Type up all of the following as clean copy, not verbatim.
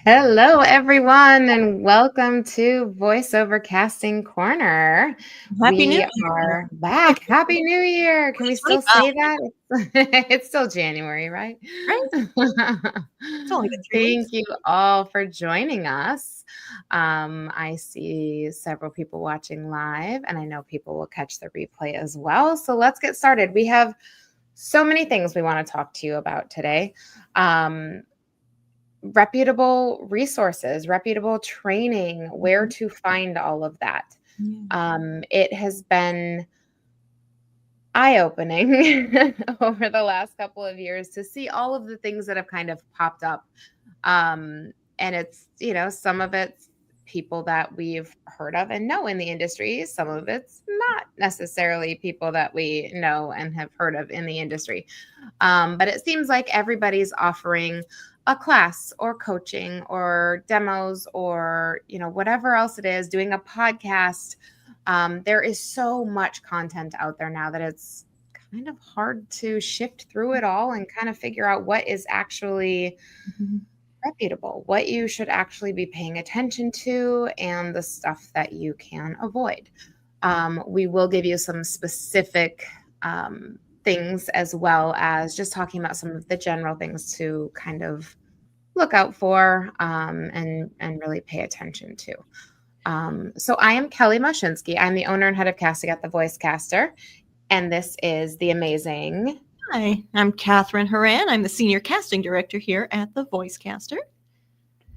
Hello, everyone, and welcome to Voiceover Casting Corner. Happy New We Year. are back. Happy New Year. Can we still 2025, say that? It's still January, right? right? It's only been 3 Thank weeks. you all for joining us. I see several people watching live, and I know people will catch the replay as well. So let's get started. We have so many things we want to talk to you about today. Reputable resources, reputable training, where Mhm. to find all of that. Yeah. It has been eye-opening over the last couple of years to see all of the things that have kind of popped up. And it's, some of it's people that we've heard of and know in the industry. Some of it's not necessarily people that we know and have heard of in the industry. But it seems like everybody's offering a class or coaching or demos or, whatever else it is, doing a podcast. There is so much content out there now that it's kind of hard to shift through it all and kind of figure out what is actually Mhm. reputable, what you should actually be paying attention to, and the stuff that you can avoid. We will give you some specific things as well as just talking about some of the general things to kind of look out for and really pay attention to. So I am Kelly Mashinsky. I'm the owner and head of casting at the Voicecaster, and this is the amazing. Hi, I'm Kathryn Horan. I'm the senior casting director here at the Voicecaster.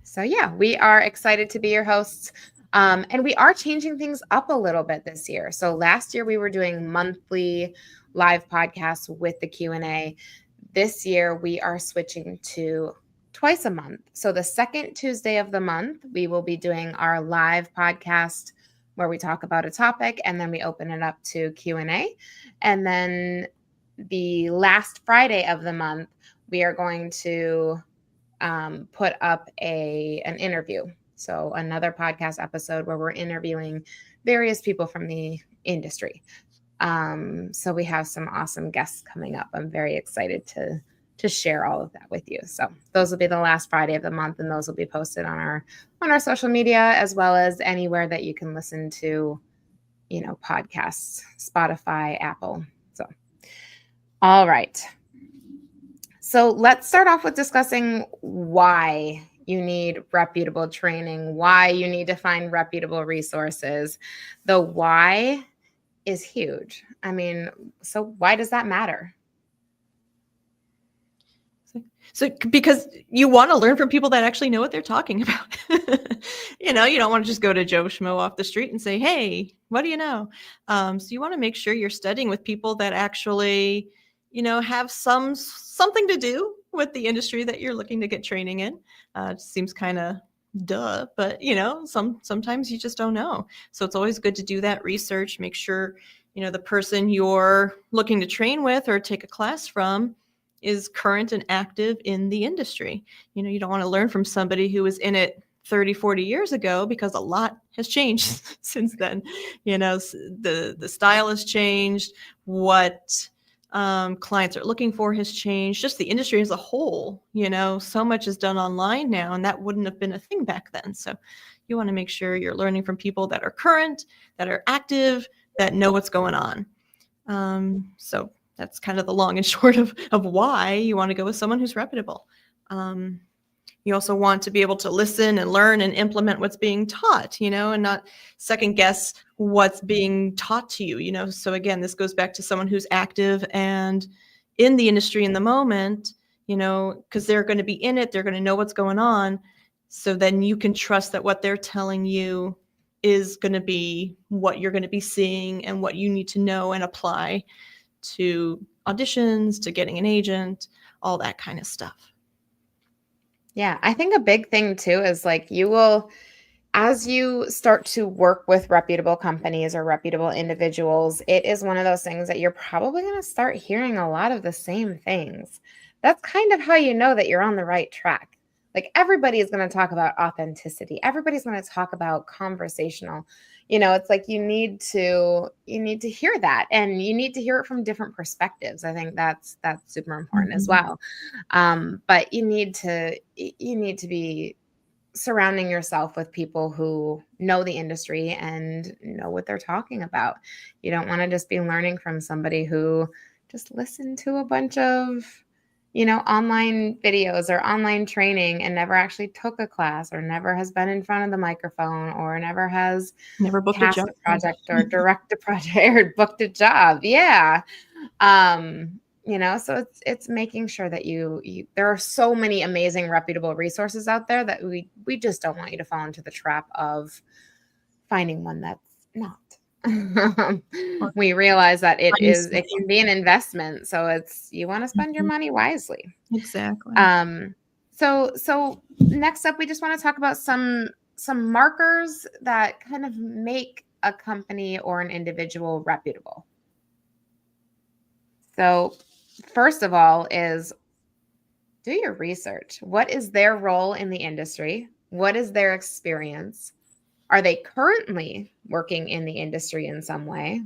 So yeah, we are excited to be your hosts. And we are changing things up a little bit this year. So last year we were doing monthly live podcasts with the Q&A. This year we are switching to twice a month. So the second Tuesday of the month, we will be doing our live podcast where we talk about a topic and then we open it up to Q&A. And then the last Friday of the month, we are going to put up an interview. So another podcast episode where we're interviewing various people from the industry. So we have some awesome guests coming up. I'm very excited to share all of that with you. So those will be the last Friday of the month, and those will be posted on our social media as well as anywhere that you can listen to, podcasts, Spotify, Apple. So, all right. So let's start off with discussing why you need reputable training, why you need to find reputable resources. The why is huge. I mean, so why does that matter? So because you want to learn from people that actually know what they're talking about. You don't want to just go to Joe Schmo off the street and say, hey, what do you know? So you want to make sure you're studying with people that actually, have something to do with the industry that you're looking to get training in. It seems kind of duh, but sometimes you just don't know. So it's always good to do that research, make sure, the person you're looking to train with or take a class from is current and active in the industry. You don't want to learn from somebody who was in it 30, 40 years ago because a lot has changed since then. The style has changed. What clients are looking for has changed. Just the industry as a whole, so much is done online now, and that wouldn't have been a thing back then. So you want to make sure you're learning from people that are current, that are active, that know what's going on. So that's kind of the long and short of why you want to go with someone who's reputable. You also want to be able to listen and learn and implement what's being taught, and not second guess what's being taught to you, So again, this goes back to someone who's active and in the industry in the moment, because they're going to be in it, they're going to know what's going on. So then you can trust that what they're telling you is going to be what you're going to be seeing and what you need to know and apply to auditions, to getting an agent, all that kind of stuff. Yeah, I think a big thing too is like as you start to work with reputable companies or reputable individuals, it is one of those things that you're probably going to start hearing a lot of the same things. That's kind of how you know that you're on the right track. Like everybody is going to talk about authenticity. Everybody's going to talk about conversational. It's like you need to hear that, and you need to hear it from different perspectives. I think that's super important as well. But you need to be surrounding yourself with people who know the industry and know what they're talking about. You don't want to just be learning from somebody who just listened to a bunch of, online videos or online training and never actually took a class or never has been in front of the microphone or never has Never booked a cast job. a project or direct a project or booked a job. Yeah. So it's making sure that you there are so many amazing reputable resources out there that we just don't want you to fall into the trap of finding one that's not. We realize that it can be an investment, so you want to spend your money wisely. Exactly. So next up, we just want to talk about some markers that kind of make a company or an individual reputable. So first of all is do your research. What is their role in the industry? What is their experience? Are they currently working in the industry in some way?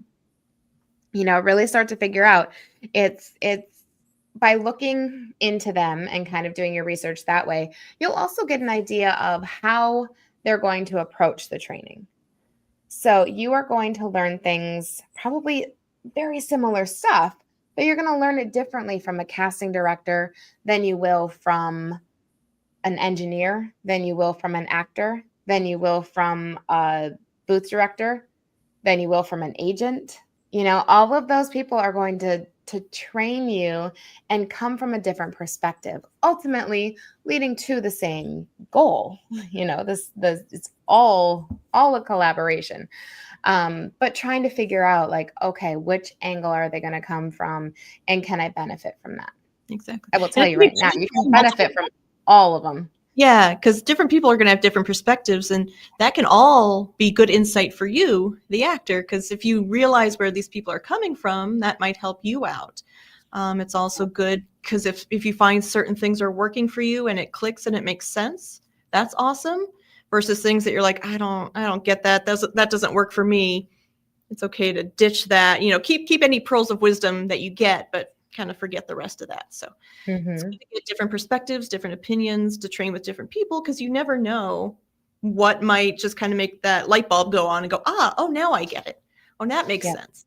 Really start to figure out. It's by looking into them and kind of doing your research that way, you'll also get an idea of how they're going to approach the training. So you are going to learn things, probably very similar stuff, but you're going to learn it differently from a casting director than you will from an engineer, than you will from an actor, than you will from a booth director, than you will from an agent. All of those people are going to train you and come from a different perspective, ultimately leading to the same goal. It's all a collaboration. But trying to figure out okay, which angle are they going to come from and can I benefit from that? Exactly. I will tell you right now, you can benefit from all of them. Yeah, because different people are going to have different perspectives, and that can all be good insight for you, the actor, because if you realize where these people are coming from, that might help you out. It's also good because if you find certain things are working for you and it clicks and it makes sense, that's awesome. Versus things that you're like, I don't get that. That doesn't work for me. It's okay to ditch that. Keep any pearls of wisdom that you get, but kind of forget the rest of that. So it's good to get different perspectives, different opinions, to train with different people, because you never know what might just kind of make that light bulb go on and go, oh, now I get it. Oh, that makes sense,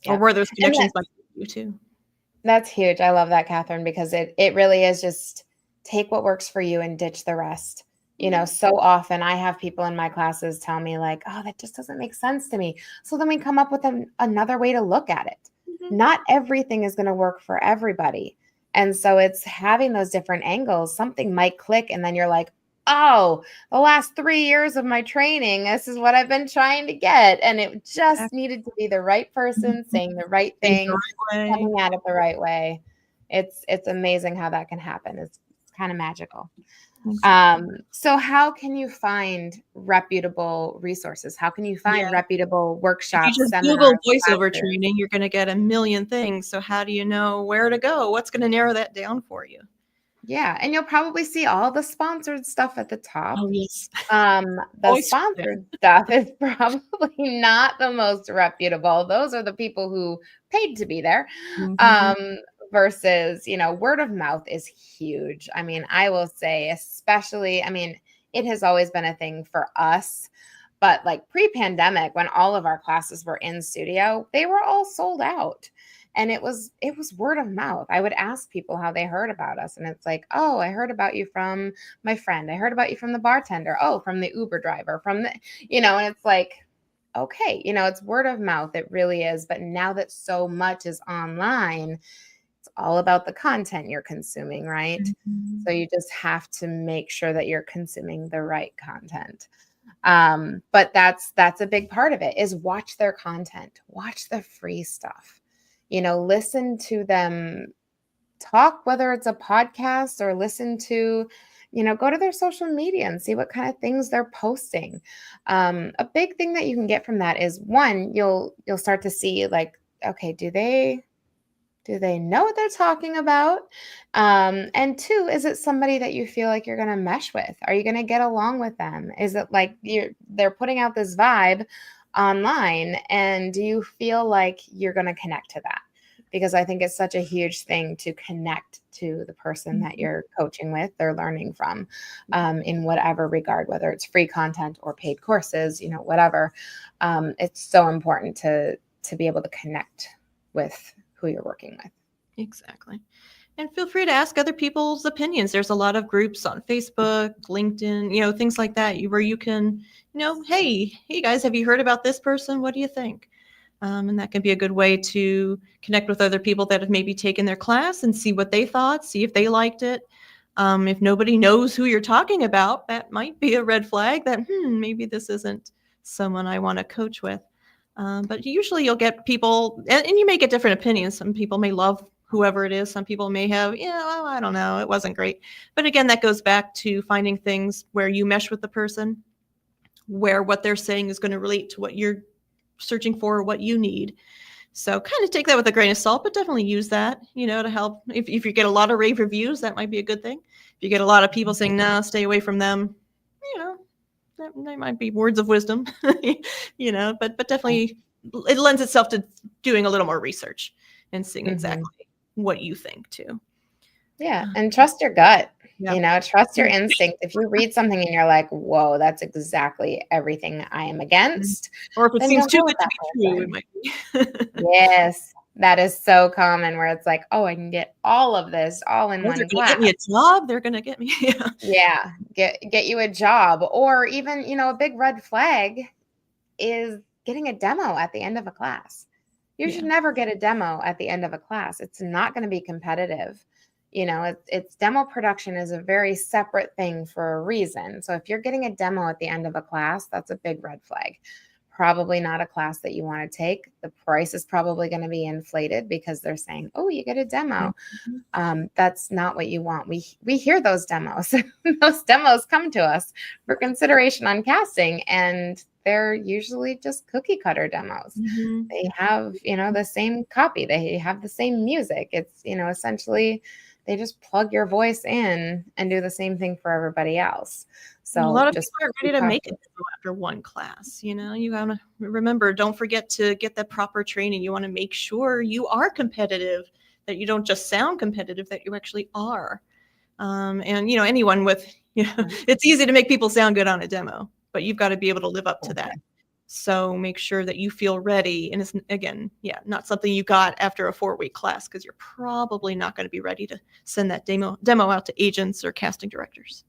or where those connections might be you too. That's huge. I love that, Kathryn, because it really is just take what works for you and ditch the rest. So often I have people in my classes tell me like, oh, that just doesn't make sense to me. So then we come up with another way to look at it. Not everything is going to work for everybody. And so it's having those different angles. Something might click and then you're like, oh, the last 3 years of my training, this is what I've been trying to get. And it just needed to be the right person saying the right thing, coming at it the right way. It's amazing how that can happen. It's kind of magical. So how can you find reputable resources? How can you find reputable workshops, if you just seminars, Google voiceover training, you're going to get a million things. So how do you know where to go? What's going to narrow that down for you? Yeah, and you'll probably see all the sponsored stuff at the top. Oh, yes. The sponsored stuff is probably not the most reputable. Those are the people who paid to be there. Versus, word of mouth is huge. I mean, I will say, especially, it has always been a thing for us, but like pre-pandemic, when all of our classes were in studio, they were all sold out. And it was word of mouth. I would ask people how they heard about us. And it's like, oh, I heard about you from my friend. I heard about you from the bartender. Oh, from the Uber driver, and it's like, okay, it's word of mouth. It really is. But now that so much is online, it's all about the content you're consuming, right? So you just have to make sure that you're consuming the right content. But that's a big part of it is watch their content, watch the free stuff. Listen to them talk, whether it's a podcast or listen to, go to their social media and see what kind of things they're posting. A big thing that you can get from that is one, you'll start to see like, okay, do they know what they're talking about? And two, is it somebody that you feel like you're going to mesh with? Are you going to get along with them? Is it like they're putting out this vibe online, and do you feel like you're going to connect to that? because I think it's such a huge thing to connect to the person that you're coaching with or learning from, in whatever regard, whether it's free content or paid courses, whatever. It's so important to be able to connect with who you're working with. Exactly. And feel free to ask other people's opinions. There's a lot of groups on Facebook, LinkedIn, things like that, where you can, hey guys, have you heard about this person? What do you think? And that can be a good way to connect with other people that have maybe taken their class and see what they thought, see if they liked it. If nobody knows who you're talking about, that might be a red flag that, maybe this isn't someone I want to coach with. But usually you'll get people, and you may get different opinions. Some people may love whoever it is. Some people may have, I don't know, it wasn't great. But again, that goes back to finding things where you mesh with the person, where what they're saying is going to relate to what you're searching for, what you need. So kind of take that with a grain of salt, but definitely use that, to help. If you get a lot of rave reviews, that might be a good thing. If you get a lot of people saying, no, stay away from them, they might be words of wisdom, but definitely it lends itself to doing a little more research and seeing exactly what you think too. Yeah. And trust your gut. Yeah. Trust your instinct. If you read something and you're like, whoa, that's exactly everything I am against. Or if it then seems don't too go good with to be true, it might be. Yes. That is so common, where it's like, oh, I can get all of this all in one They're class. get me a job. They're going to get me. Yeah. Get you a job. Or even, a big red flag is getting a demo at the end of a class. You should never get a demo at the end of a class. It's not going to be competitive. It's demo production is a very separate thing for a reason. So if you're getting a demo at the end of a class, that's a big red flag. Probably not a class that you want to take. The price is probably going to be inflated because they're saying, oh, you get a demo. That's not what you want. We hear those demos. Those demos come to us for consideration on casting, and they're usually just cookie cutter demos. They have, the same copy. They have the same music. It's, essentially they just plug your voice in and do the same thing for everybody else. So a lot of people aren't ready to make it after one class. You got to remember, don't forget to get that proper training. You want to make sure you are competitive, that you don't just sound competitive, that you actually are. And, anyone with, it's easy to make people sound good on a demo, but you've got to be able to live up to that. So make sure that you feel ready. And it's, again, not something you got after a 4-week class, because you're probably not going to be ready to send that demo out to agents or casting directors.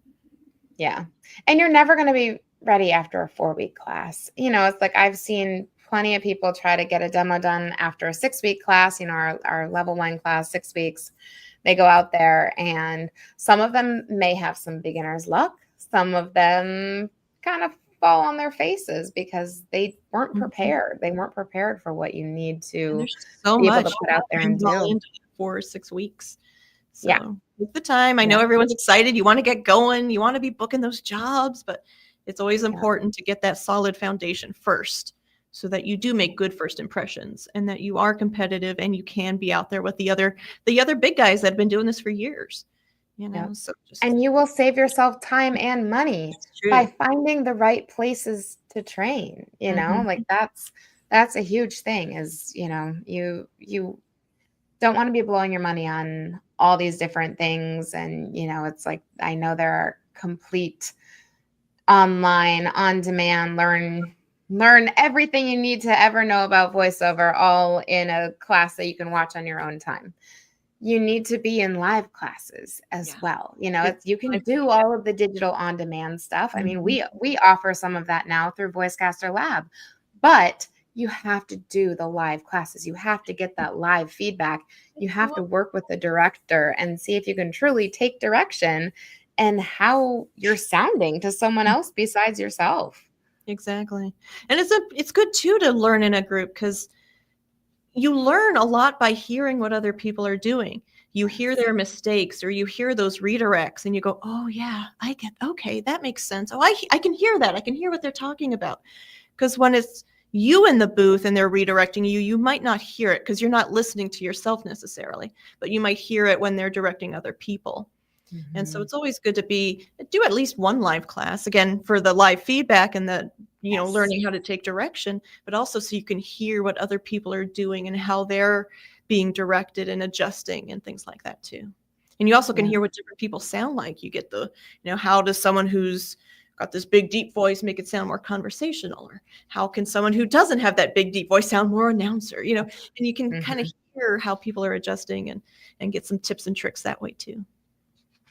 Yeah. And you're never going to be ready after a 4-week class. It's like I've seen plenty of people try to get a demo done after a 6-week class, our level 1 class, 6 weeks. They go out there and some of them may have some beginner's luck. Some of them kind of fall on their faces because they weren't prepared. They weren't prepared for what you need to be able to put out there and do. 4 or 6 weeks. So take the time. I know everyone's excited. You want to get going. You want to be booking those jobs, but it's always important to get that solid foundation first, so that you do make good first impressions and that you are competitive and you can be out there with the other big guys that have been doing this for years. So and you will save yourself time and money by finding the right places to train. Like that's a huge thing. Is you don't want to be blowing your money on all these different things. And, it's like, I know there are complete online, on-demand, learn everything you need to ever know about voiceover all in a class that you can watch on your own time. You need to be in live classes as well. You can do all of the digital on-demand stuff. I mean, we offer some of that now through Voicecaster Lab, but you have to do the live classes. You have to get that live feedback. You have to work with the director and see if you can truly take direction and how you're sounding to someone else besides yourself. Exactly. And it's good too to learn in a group, because you learn a lot by hearing what other people are doing. You hear their mistakes, or you hear those redirects and you go, oh yeah, okay, that makes sense. Oh, I can hear that. I can hear what they're talking about. Because when it's you in the booth and they're redirecting you, you might not hear it because you're not listening to yourself necessarily, but you might hear it when they're directing other people. And so it's always good to do at least one live class, again, for the live feedback and the, learning how to take direction, but also so you can hear what other people are doing and how they're being directed and adjusting and things like that too. And you also can hear what different people sound like. You get the, how does someone who's got this big deep voice make it sound more conversational, or how can someone who doesn't have that big deep voice sound more announcer, and you can kind of hear how people are adjusting and get some tips and tricks that way too.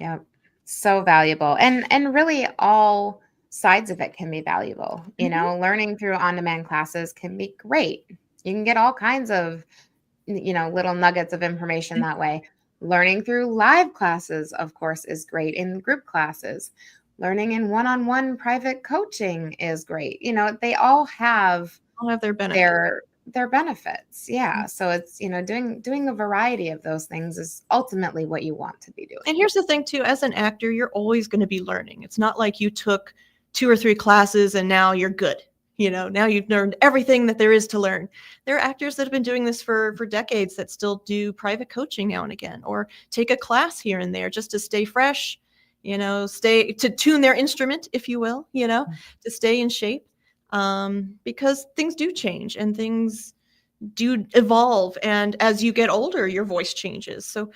Yeah. So valuable. And really all sides of it can be valuable. Learning through on-demand classes can be great. You can get all kinds of, little nuggets of information that way. Learning through live classes, of course, is great. In group classes, learning in one-on-one private coaching is great. They all have their benefits. Their benefits. Yeah. So it's, doing a variety of those things is ultimately what you want to be doing. And here's the thing too, as an actor, you're always going to be learning. It's not like you took 2 or 3 classes and now you're good. Now you've learned everything that there is to learn. There are actors that have been doing this for decades that still do private coaching now and again, or take a class here and there just to stay fresh, to tune their instrument, if you will, to stay in shape. Because things do change and things do evolve. And as you get older, your voice changes. So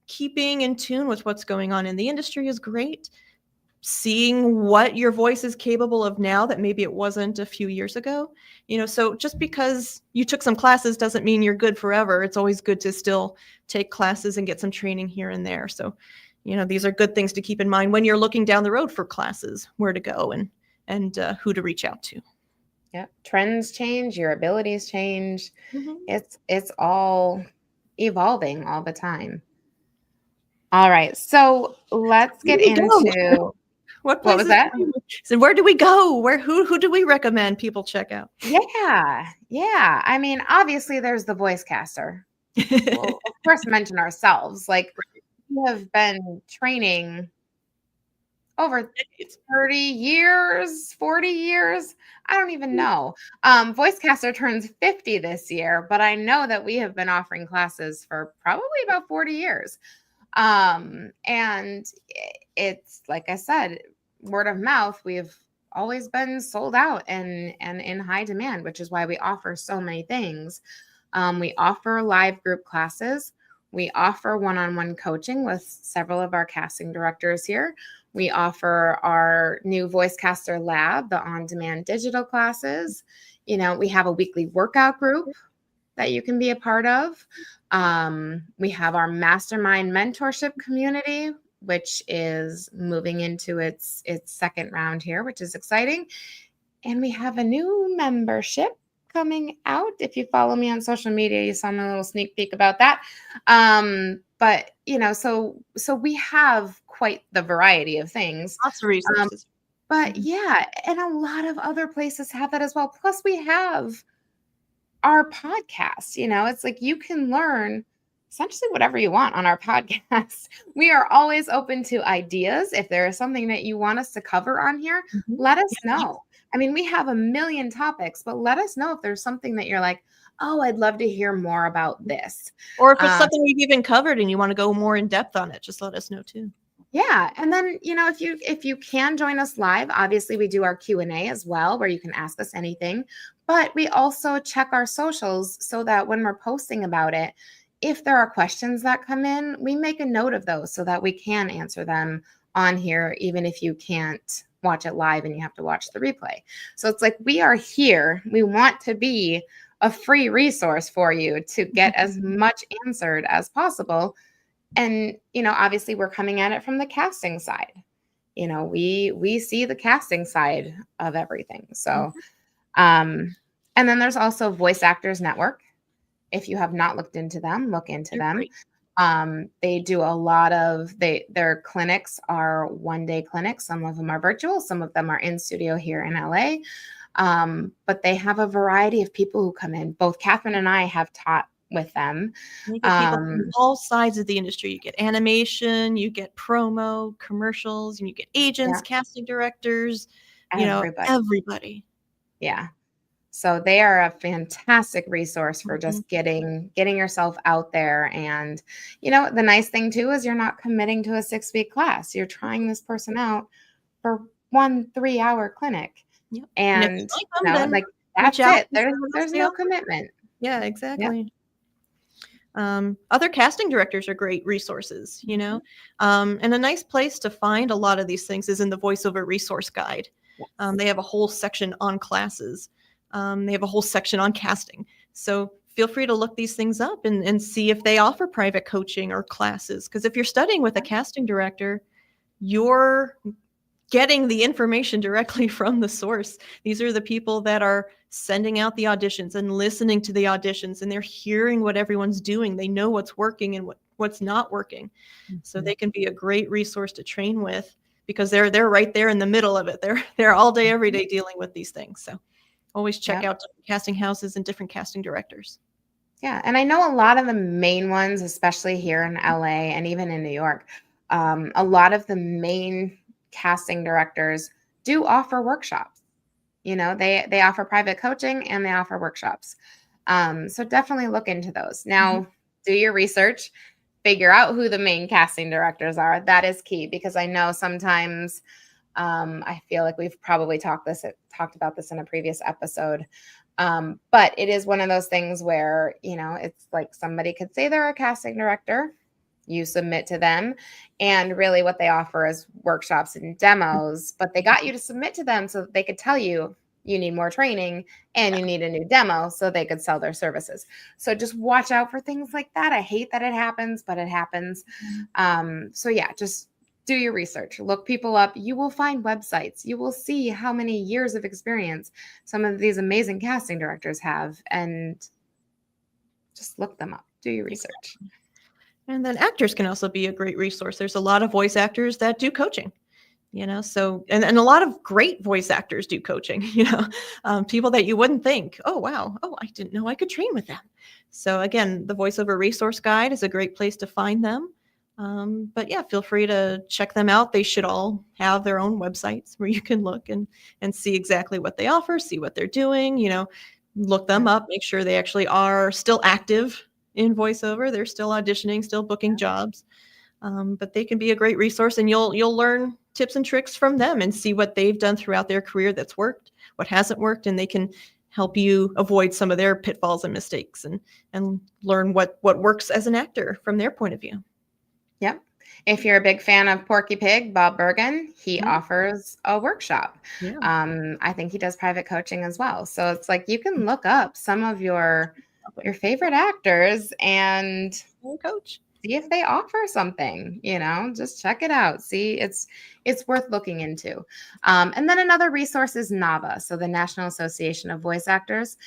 keeping in tune with what's going on in the industry is great. Seeing what your voice is capable of now that maybe it wasn't a few years ago, so just because you took some classes doesn't mean you're good forever. It's always good to still take classes and get some training here and there. So, these are good things to keep in mind when you're looking down the road for classes, where to go and who to reach out to. Yeah. Trends change, your abilities change. It's all evolving all the time. All right. So let's get into what was that? So where do we go? Who do we recommend people check out? Yeah. I mean, obviously there's the voice caster. We'll of course mention ourselves. Like we have been training over 30 years, 40 years. I don't even know. Voicecaster turns 50 this year, but I know that we have been offering classes for probably about 40 years. And it's, like I said, word of mouth, we've always been sold out and in high demand, which is why we offer so many things. We offer live group classes. We offer one-on-one coaching with several of our casting directors here. We offer our new Voicecaster Lab, the on-demand digital classes. We have a weekly workout group that you can be a part of. We have our mastermind mentorship community, which is moving into its second round here, which is exciting. And we have a new membership coming out. If you follow me on social media, you saw my little sneak peek about that. But so we have quite the variety of things. Lots of resources. But yeah, and a lot of other places have that as well. Plus we have our podcast. It's like you can learn essentially whatever you want on our podcast. We are always open to ideas. If there is something that you want us to cover on here, let us know. I mean, we have a million topics, but let us know if there's something that you're like, oh, I'd love to hear more about this. Or if it's something we've even covered and you want to go more in depth on it, just let us know too. Yeah. And then, if you can join us live, obviously we do our Q&A as well, where you can ask us anything, but we also check our socials so that when we're posting about it, if there are questions that come in, we make a note of those so that we can answer them on here, even if you can't watch it live and you have to watch the replay. So it's like, we are here. We want to be a free resource for you to get as much answered as possible. And, obviously we're coming at it from the casting side. We see the casting side of everything. So, and then there's also Voice Actors Network. If you have not looked into them, look into them. Great. They do a lot of, their clinics are one-day clinics. Some of them are virtual. Some of them are in studio here in LA. But they have a variety of people who come in. Both Kathryn and I have taught with them. You get people from all sides of the industry. You get animation, you get promo, commercials, and you get agents, casting directors, everybody. Yeah. So they are a fantastic resource for just getting yourself out there. And, the nice thing too is you're not committing to a 6-week class. You're trying this person out for 1 3-hour clinic. Yep. And that's it. There's no commitment. Yeah, exactly. Yep. Other casting directors are great resources, and a nice place to find a lot of these things is in the Voiceover Resource Guide. Yes. They have a whole section on classes. They have a whole section on casting. So feel free to look these things up and see if they offer private coaching or classes. Because if you're studying with a casting director, you're getting the information directly from the source. These are the people that are sending out the auditions and listening to the auditions, and they're hearing what everyone's doing. They know what's working and what's not working. So they can be a great resource to train with because they're right there in the middle of it. They're all day, every day dealing with these things. So always check out different casting houses and different casting directors. Yeah. And I know a lot of the main ones, especially here in LA and even in New York, a lot of the main casting directors do offer workshops. They offer private coaching and they offer workshops. So definitely look into those. Now, do your research, figure out who the main casting directors are. That is key because I know sometimes I feel like we've probably talked about this in a previous episode. But it is one of those things where, it's like somebody could say they're a casting director, you submit to them, and really what they offer is workshops and demos, but they got you to submit to them so that they could tell you need more training and you need a new demo so they could sell their services. So just watch out for things like that. I hate that it happens, but it happens. So yeah, just do your research, look people up. You will find websites. You will see how many years of experience some of these amazing casting directors have, and just look them up, do your research. And then actors can also be a great resource. There's a lot of voice actors that do coaching, so, and a lot of great voice actors do coaching, people that you wouldn't think, oh, wow. Oh, I didn't know I could train with them. So again, the Voiceover Resource Guide is a great place to find them. But yeah, feel free to check them out. They should all have their own websites where you can look and see exactly what they offer, see what they're doing, look them up, make sure they actually are still active in voiceover. They're still auditioning, still booking jobs. But they can be a great resource, and you'll learn tips and tricks from them and see what they've done throughout their career that's worked, what hasn't worked, and they can help you avoid some of their pitfalls and mistakes and learn what works as an actor from their point of view. Yep. If you're a big fan of Porky Pig, Bob Bergen, he offers a workshop. Yeah. I think he does private coaching as well. So it's like you can look up some of your favorite actors and coach. See if they offer something, just check it out. See, it's worth looking into. And then another resource is NAVA. So the National Association of Voice Actors.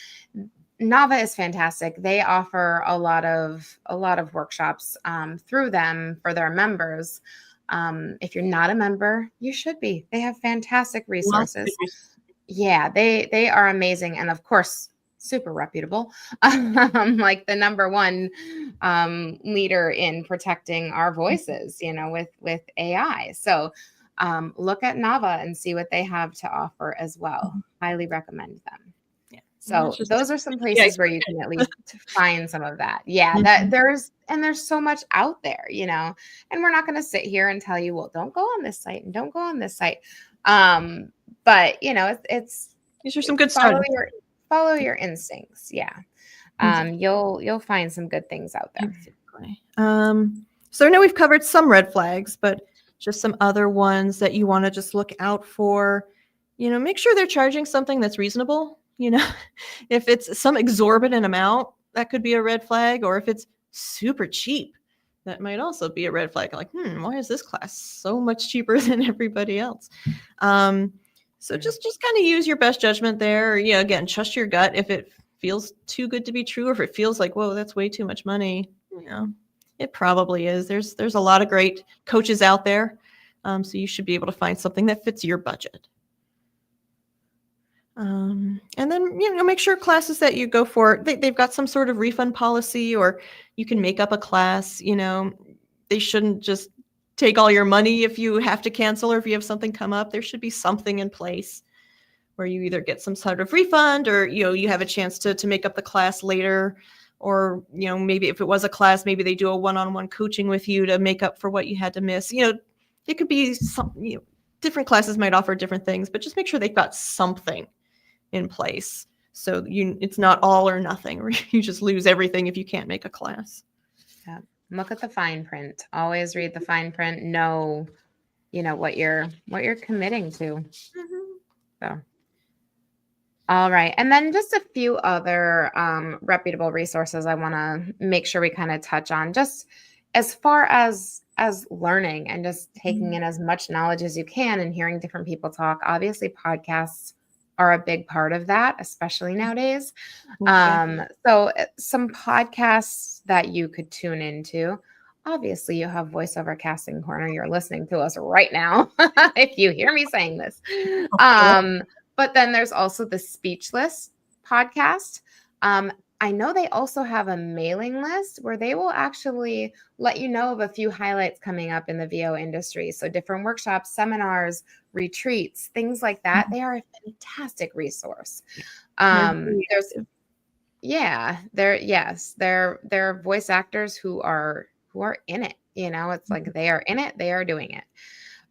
NAVA is fantastic. They offer a lot of workshops through them for their members. If you're not a member, you should be. They have fantastic resources. Yeah, they are amazing. And of course, super reputable, like the number one leader in protecting our voices, with AI. So look at NAVA and see what they have to offer as well. Highly recommend them. Yeah. So those are some places where you can at least find some of that. Yeah, that there's so much out there, and we're not going to sit here and tell you, well, don't go on this site and don't go on this site. But it's these are some good starters. Follow your instincts. Yeah. You'll find some good things out there. Exactly. So I know we've covered some red flags, but just some other ones that you want to just look out for. Make sure they're charging something that's reasonable. If it's some exorbitant amount, that could be a red flag. Or if it's super cheap, that might also be a red flag. Like, why is this class so much cheaper than everybody else? So just kind of use your best judgment there. Again, trust your gut. If it feels too good to be true, or if it feels like, whoa, that's way too much money, it probably is. There's a lot of great coaches out there. So you should be able to find something that fits your budget. And then, make sure classes that you go for, they've got some sort of refund policy, or you can make up a class. They shouldn't just take all your money if you have to cancel or if you have something come up. There should be something in place where you either get some sort of refund, or you have a chance to make up the class later, or maybe if it was a class, maybe they do a one-on-one coaching with you to make up for what you had to miss. It could be some, different classes might offer different things, but just make sure they've got something in place so it's not all or nothing, or you just lose everything if you can't make a class. Yeah. Look at the fine print. Always read the fine print. Know, what you're committing to. So, all right. And then just a few other reputable resources I want to make sure we kind of touch on, just as far as learning and just taking in as much knowledge as you can and hearing different people talk. Obviously, podcasts are a big part of that, especially nowadays. So some podcasts that you could tune into. Obviously, you have Voiceover Casting Corner. You're listening to us right now. If you hear me saying this. But then there's also the Speechless podcast. I know they also have a mailing list where they will actually let you know of a few highlights coming up in the VO industry. So different workshops, seminars, retreats, things like that. They are a fantastic resource. There's they're voice actors who are in it. It's like they are in it, they are doing it.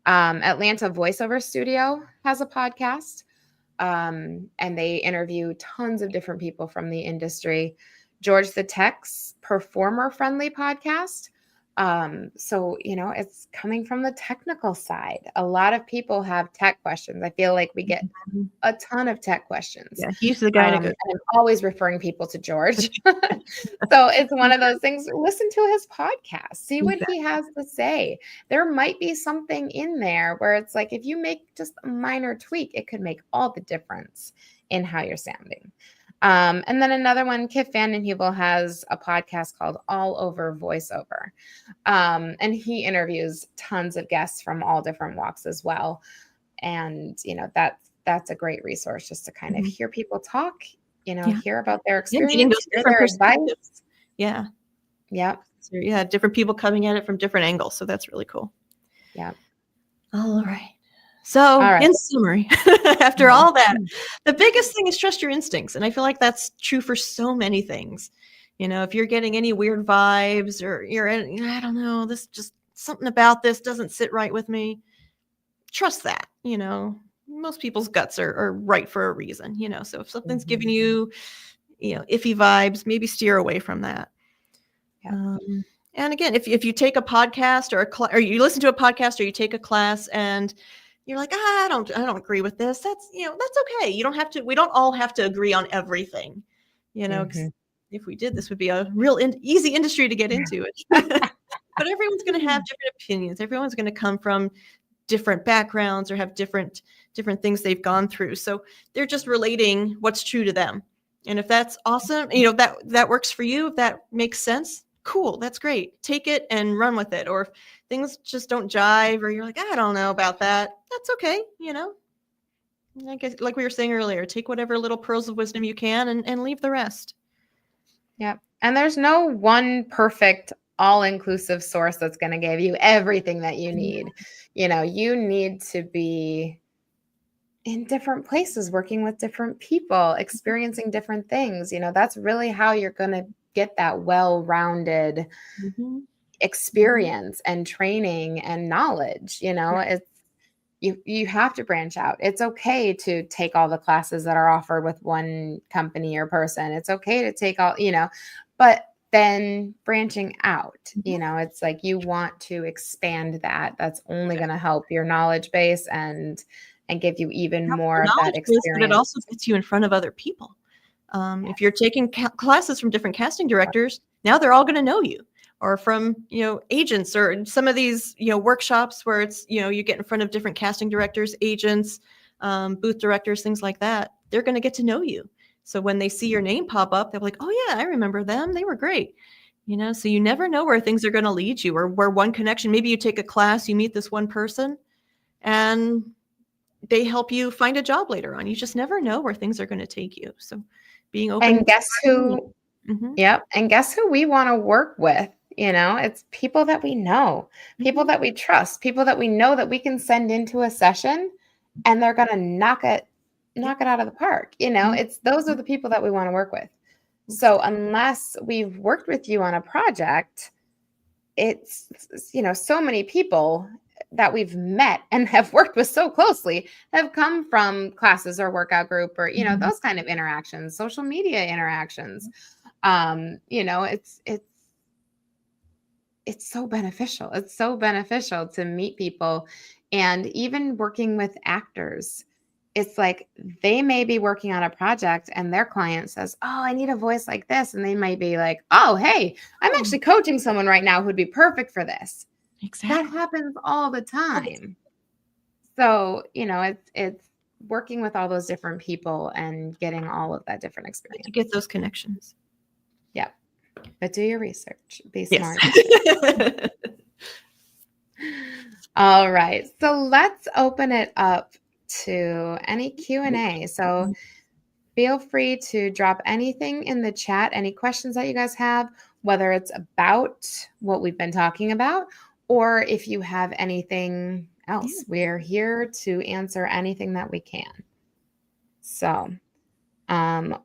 Atlanta Voiceover Studio has a podcast. And they interview tons of different people from the industry. George the Tech's Performer Friendly podcast. So, it's coming from the technical side. A lot of people have tech questions. I feel like we get a ton of tech questions. Yeah, he's the guy to go. And I'm always referring people to George. So it's one of those things. Listen to his podcast. See what he has to say. There might be something in there where it's like, if you make just a minor tweak, it could make all the difference in how you're sounding. And then another one, Kip Vanden Heuvel has a podcast called All Over Voiceover. And he interviews tons of guests from all different walks as well. And, that's a great resource just to kind of hear people talk, hear about their experience, hear their advice. Yeah. Yep. So, different people coming at it from different angles. So that's really cool. Yeah. All right. So in summary, after all that, the biggest thing is trust your instincts. And I feel like that's true for so many things. If you're getting any weird vibes or I don't know, this just something about this doesn't sit right with me. Trust that, most people's guts are right for a reason, so if something's giving you, iffy vibes, maybe steer away from that. Yeah. And again, if you take a podcast or you listen to a podcast or you take a class and you're like, I don't agree with this. That's okay. We don't all have to agree on everything, 'cause if we did, this would be a real easy industry to get into it. But everyone's going to have different opinions. Everyone's going to come from different backgrounds or have different things they've gone through. So they're just relating what's true to them. And if that's awesome, that works for you, if that makes sense, cool, that's great. Take it and run with it. Or if things just don't jive or you're like, I don't know about that, that's okay. I guess, like we were saying earlier, take whatever little pearls of wisdom you can and leave the rest. Yep. And there's no one perfect all-inclusive source that's going to give you everything that you need. You need to be in different places, working with different people, experiencing different things. That's really how you're going to get that well-rounded experience and training and knowledge. It's you have to branch out. It's okay to take all the classes that are offered with one company or person. It's okay to take all, but then branching out, it's like you want to expand that. That's only going to help your knowledge base and give you even more of that experience. But it also gets you in front of other people. If you're taking classes from different casting directors, now they're all going to know you. Or from, agents or some of these, workshops where it's, you get in front of different casting directors, agents, booth directors, things like that. They're going to get to know you. So when they see your name pop up, they're like, oh yeah, I remember them. They were great. So you never know where things are going to lead you or where one connection, maybe you take a class, you meet this one person and they help you find a job later on. You just never know where things are going to take you. So being open. And guess who? Yep. And guess who we want to work with? It's people that we know, people that we trust, people that we know that we can send into a session and they're going to knock it out of the park. It's those are the people that we want to work with. So unless we've worked with you on a project, it's, so many people that we've met and have worked with so closely have come from classes or workout group or, those kind of interactions, social media interactions. It's it's so beneficial. It's so beneficial to meet people. And even working with actors, it's like they may be working on a project and their client says, "Oh, I need a voice like this." And they might be like, "Oh, hey, I'm Oh, actually coaching someone right now who'd be perfect for this." That exactly. happens all the All the time. So, it's working with all those different people and getting all of that different time to experience. get those connections. Yep. But do your research. Be Yes. smart. All right. So let's open it up to any Q&A. So feel free to drop anything in the chat, any questions that you guys have, whether it's about what we've been talking about, or if you have anything else. Yeah. We're here to answer anything that we can. So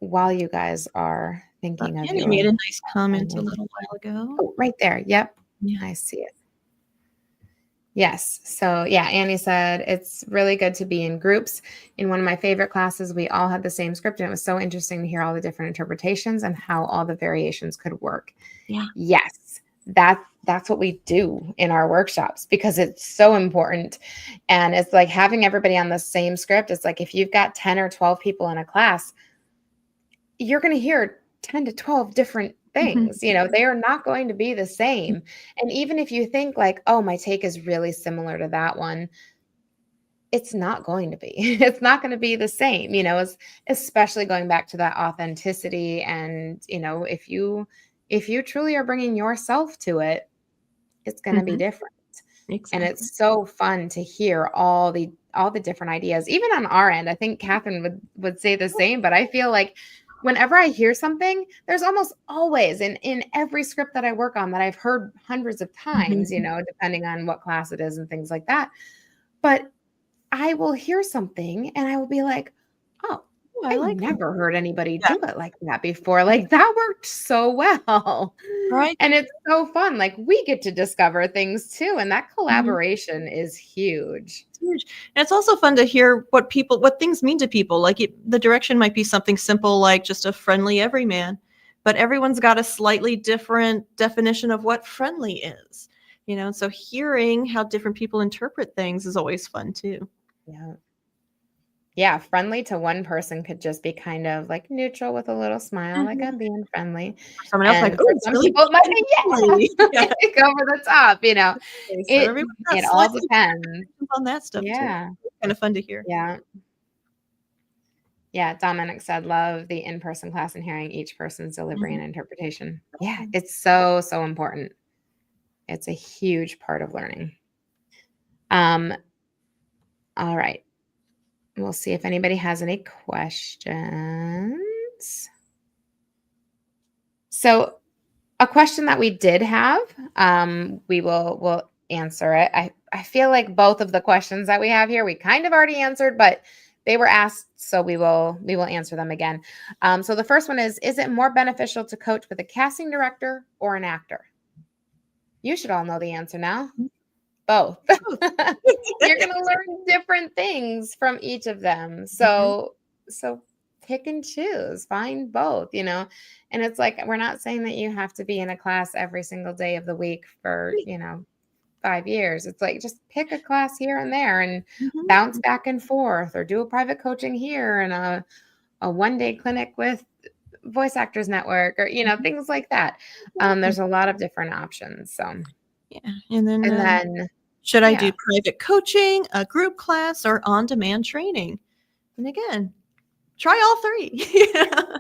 while you guys are thinking of Annie made a your nice comment a little while ago. Oh, right there. Yep. Yeah. I see it. Yes. So, yeah, Annie said it's really good to be in groups. In one of my favorite classes, we all had the same script, and it was so interesting to hear all the different interpretations and how all the variations could work. Yeah. Yes. That's what we do in our workshops because it's so important. And it's like having everybody on the same script. It's like if you've got 10 or 12 people in a class, you're going to hear 10 to 12 different things. They are not going to be the same. And even if you think like, oh, my take is really similar to that one, it's not going to be. It's not going to be the same, especially going back to that authenticity. And, if you truly are bringing yourself to it, it's going to be different. And Exactly. it's so fun to hear all the different ideas, even on our end. I think Kathryn would say the same, but I feel like whenever I hear something, there's almost always in every script that I work on that I've heard hundreds of times, depending on what class it is and things like that. But I will hear something and I will be like, oh, Oh, I I like that. never heard anybody Yeah. do it like that before. Like that worked so well. Right. And it's so fun. Like we get to discover things too. And that Mhm. collaboration is huge. It's huge. And it's also fun to hear what things mean to people. Like the direction might be something simple like just a friendly everyman, but everyone's got a slightly different definition of what friendly is. So hearing how different people interpret things is always fun too. Yeah. Yeah. Friendly to one person could just be kind of like neutral with a little smile, like Mhm. I'm being friendly. Someone else like, And oh, for it's some really people, it might deep be, and friendly. Yeah. like over the top, Okay, so It everyone's got it all slightly different depends. definitions on that stuff too. Yeah. Kind of fun to hear. Yeah. Yeah, Dominic said, love the in-person class and hearing each person's delivery Mhm. and interpretation. Yeah, it's so, so important. It's a huge part of learning. All right. We'll see if anybody has any questions. So a question that we did have, we'll answer it. I feel like both of the questions that we have here, we kind of already answered, but they were asked, so we will answer them again. So the first one is it more beneficial to coach with a casting director or an actor? You should all know the answer now. Both. You're going to learn different things from each of them. So pick and choose, find both, and it's like, we're not saying that you have to be in a class every single day of the week for, 5 years. It's like, just pick a class here and there and Mhm. bounce back and forth, or do a private coaching here and a one-day clinic with Voice Actors Network, or, things like that. There's a lot of different options. So, Yeah. And and then then, should I do yeah. private coaching, a group class, or on-demand training? And again, try all three. Yeah.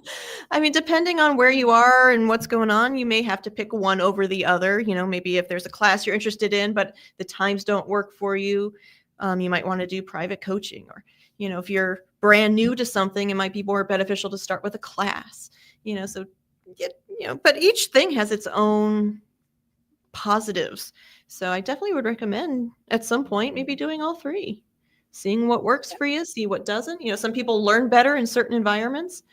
I mean, depending on where you are and what's going on, you may have to pick one over the other. Maybe if there's a class you're interested in, but the times don't work for you, you might want to do private coaching. Or, if you're brand new to something, it might be more beneficial to start with a class. But each thing has its own positives. So I definitely would recommend at some point maybe doing all three, seeing what works for you, see what doesn't. Some people learn better in certain environments,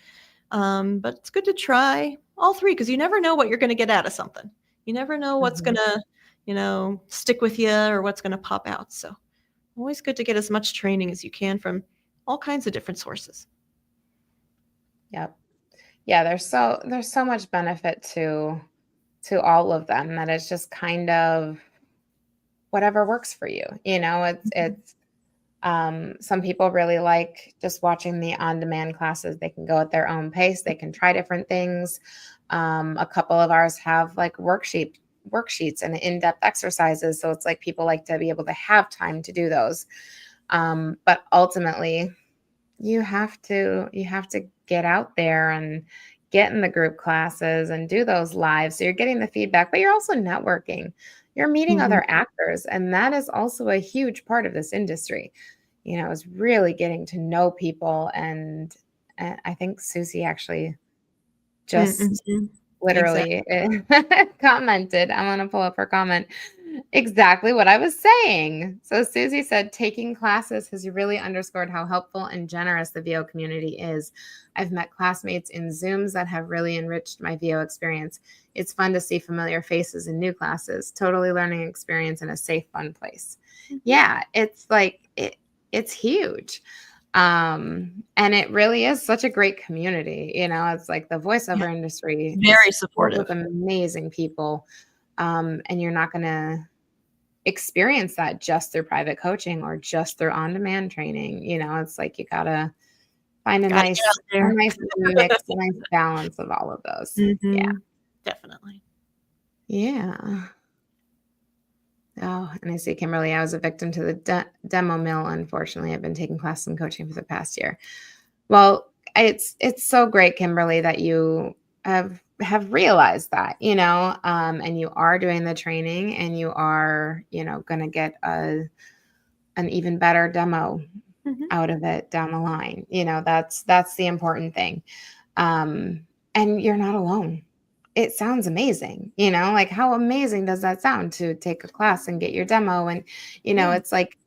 but it's good to try all three because you never know what you're going to get out of something. You never know what's going to, stick with you or what's going to pop out. So always good to get as much training as you can from all kinds of different sources. Yep. Yeah, there's so much benefit to to all of them that it's just kind of whatever works for you. It's some people really like just watching the on-demand classes. They can go at their own pace. They can try different things. A couple of ours have like worksheets and in-depth exercises. So it's like people like to be able to have time to do those. But ultimately, you have to get out there and get in the group classes and do those live. So you're getting the feedback, but you're also networking. You're meeting Mhm. other actors, and that is also a huge part of this industry. Is really getting to know people, and I think Susie actually just Mhm. Exactly. literally commented. I'm going to pull up her comment. Exactly what I was saying. So Susie said, taking classes has really underscored how helpful and generous the VO community is. I've met classmates in Zooms that have really enriched my VO experience. It's fun to see familiar faces in new classes. Totally learning experience in a safe, fun place. Yeah, it's like it's huge. And it really is such a great community. It's like the Yeah. voiceover industry is Very filled with supportive. amazing people. And you're not going to experience that just through private coaching or just through on-demand training. It's like you gotta find a Gotta get nice out there. mix, a nice balance of all of those. Yeah. Mhm. Definitely. Yeah. Oh, and I see Kimberly, I was a victim to the demo mill. Unfortunately, I've been taking classes and coaching for the past year. Well, it's so great, Kimberly, that you have realized that, and you are doing the training, and you are, going to get an even better demo Mhm. out of it down the line. That's the important thing. And you're not alone. It sounds amazing, like how amazing does that sound to take a class and get your demo? And, Yeah. it's like,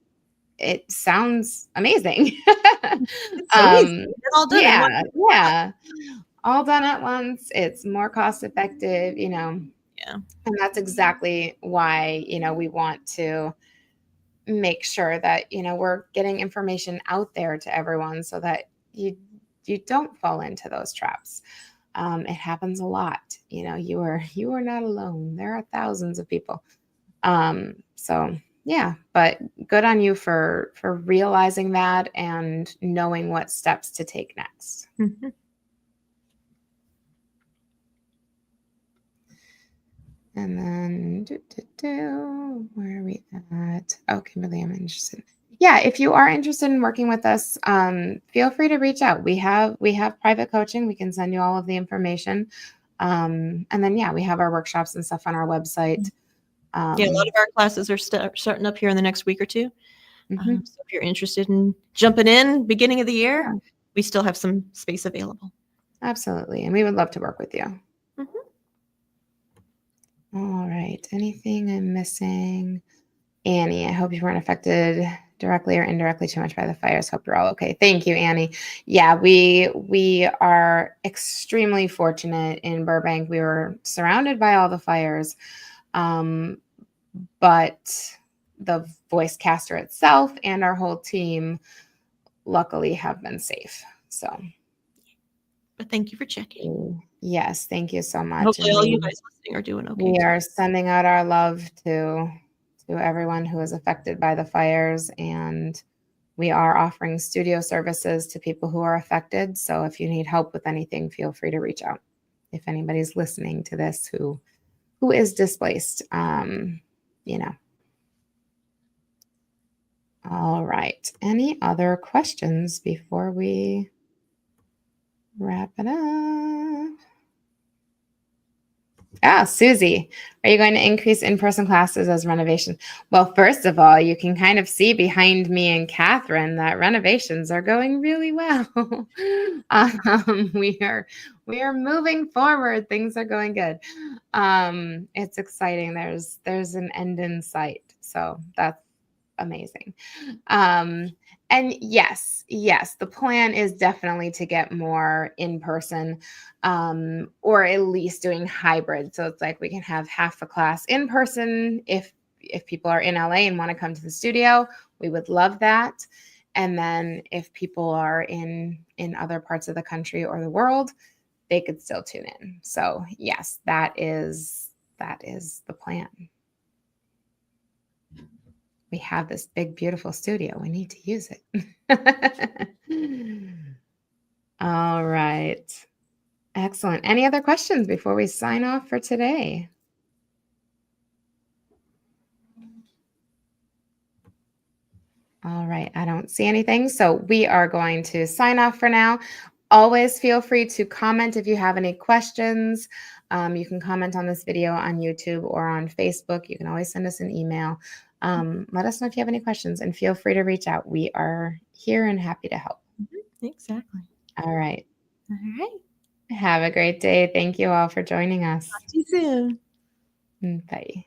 it sounds amazing. It's so easy. Get it all done in one. Yeah. All done at once. It's more cost effective, Yeah. and that's exactly why, we want to make sure that, we're getting information out there to everyone so that you don't fall into those traps. It happens a lot. You are not alone. There are thousands of people. So yeah, but good on you for realizing that and knowing what steps to take next. Mhm. And then where are we at? Oh, Kimberly, I'm interested. Yeah, if you are interested in working with us, feel free to reach out. We have private coaching. We can send you all of the information. And then yeah, we have our workshops and stuff on our website. Yeah, a lot of our classes are starting up here in the next week or two. Mhm. So if you're interested in jumping in beginning of the year, Yeah, we still have some space available. absolutely. And we would love to work with you. Mhm. All right. Anything I'm missing? Annie, I hope you weren't affected directly or indirectly too much by the fires. Hope you're all okay. Thank you, Annie. Yeah, we are extremely fortunate in Burbank. We were surrounded by all the fires, but the voice caster itself and our whole team luckily have been safe. So, But thank you for checking. yes, thank you so much. Hopefully And all you we guys listening are doing okay we too. are sending out our love to everyone who is affected by the fires, and we are offering studio services to people who are affected. So if you need help with anything, feel free to reach out. If anybody's listening to this who is displaced, you know. All right. Any other questions before we wrap it up? Ah, Susie, are you going to increase in-person classes as renovation? Well, first of all, you can kind of see behind me and Kathryn that renovations are going really well. We are moving forward. Things are going good. It's exciting. There's an end in sight. So that's amazing. And yes, the plan is definitely to get more in person, or at least doing hybrid. So it's like we can have half the class in person if people are in LA and want to come to the studio, we would love that. And then if people are in other parts of the country or the world, they could still tune in. So yes, that is that is the plan. We have this big, beautiful studio. We need to use it. All right. Excellent. Any other questions before we sign off for today? All right. I don't see anything. So we are going to sign off for now. Always feel free to comment if you have any questions. You can comment on this video on YouTube or on Facebook. You can always send us an email. Let us know if you have any questions and feel free to reach out. We are here and happy to help. Exactly. All right. All right. Have a great day. Thank you all for joining us. Talk to you soon. Bye.